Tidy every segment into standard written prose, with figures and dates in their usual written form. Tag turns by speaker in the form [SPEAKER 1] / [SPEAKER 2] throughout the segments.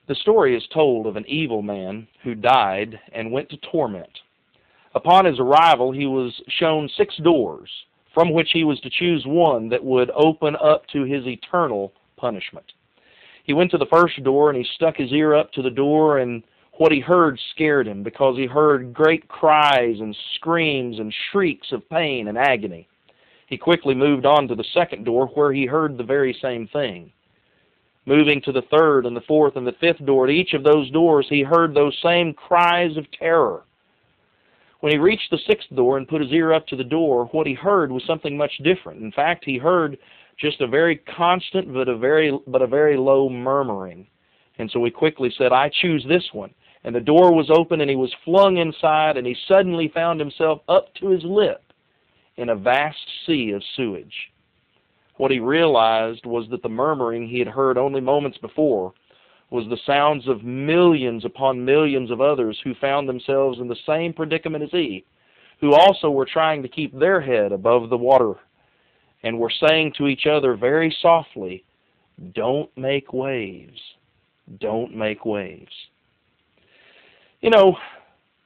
[SPEAKER 1] The story is told of an evil man who died and went to torment. Upon his arrival, he was shown 6 doors, from which he was to choose one that would open up to his eternal punishment. He went to the first door, and he stuck his ear up to the door, and what he heard scared him, because he heard great cries and screams and shrieks of pain and agony. He quickly moved on to the second door, where he heard the very same thing. Moving to the third and the fourth and the fifth door, at each of those doors he heard those same cries of terror. When he reached the 6th door and put his ear up to the door, what he heard was something much different. In fact, he heard just a very constant but a very low murmuring. And so he quickly said, "I choose this one." And the door was open, and he was flung inside, and he suddenly found himself up to his lip in a vast sea of sewage. What he realized was that the murmuring he had heard only moments before was the sounds of millions upon millions of others who found themselves in the same predicament as he, who also were trying to keep their head above the water, and were saying to each other very softly, "Don't make waves. Don't make waves." You know,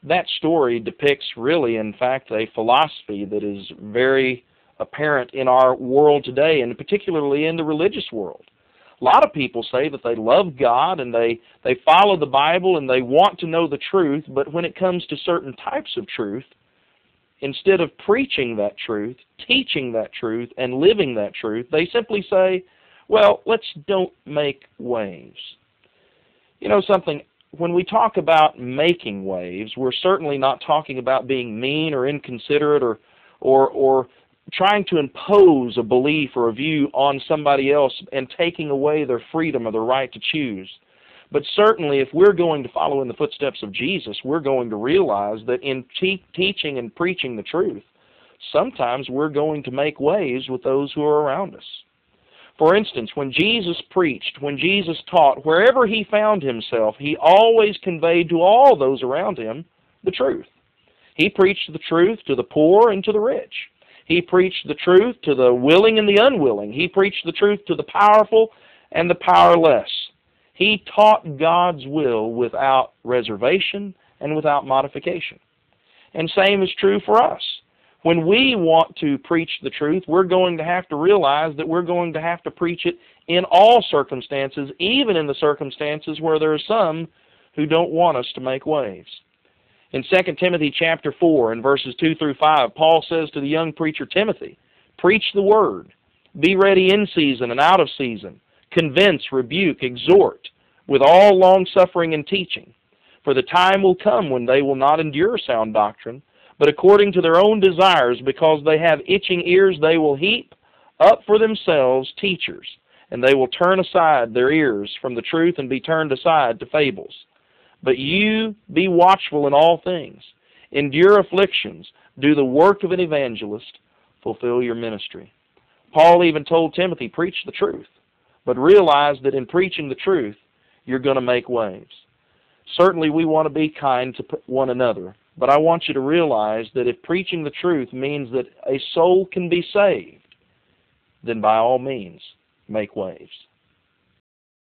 [SPEAKER 1] that story depicts really, in fact, a philosophy that is very apparent in our world today, and particularly in the religious world. A lot of people say that they love God and they follow the Bible and they want to know the truth, but when it comes to certain types of truth, instead of preaching that truth, teaching that truth, and living that truth, they simply say, well, let's don't make waves. You know something, when we talk about making waves, we're certainly not talking about being mean or inconsiderate or trying to impose a belief or a view on somebody else and taking away their freedom or their right to choose. But certainly if we're going to follow in the footsteps of Jesus, we're going to realize that in teaching and preaching the truth, sometimes we're going to make waves with those who are around us. For instance, when Jesus preached, when Jesus taught, wherever he found himself, he always conveyed to all those around him the truth. He preached the truth to the poor and to the rich. He preached the truth to the willing and the unwilling. He preached the truth to the powerful and the powerless. He taught God's will without reservation and without modification. And same is true for us. When we want to preach the truth, we're going to have to realize that we're going to have to preach it in all circumstances, even in the circumstances where there are some who don't want us to make waves. In 2 Timothy chapter 4 and verses 2 through 5, Paul says to the young preacher Timothy, "Preach the word, be ready in season and out of season, convince, rebuke, exhort, with all longsuffering and teaching. For the time will come when they will not endure sound doctrine, but according to their own desires, because they have itching ears, they will heap up for themselves teachers, and they will turn aside their ears from the truth and be turned aside to fables. But you be watchful in all things, endure afflictions, do the work of an evangelist, fulfill your ministry." Paul even told Timothy, preach the truth, but realize that in preaching the truth, you're going to make waves. Certainly we want to be kind to one another, but I want you to realize that if preaching the truth means that a soul can be saved, then by all means, make waves.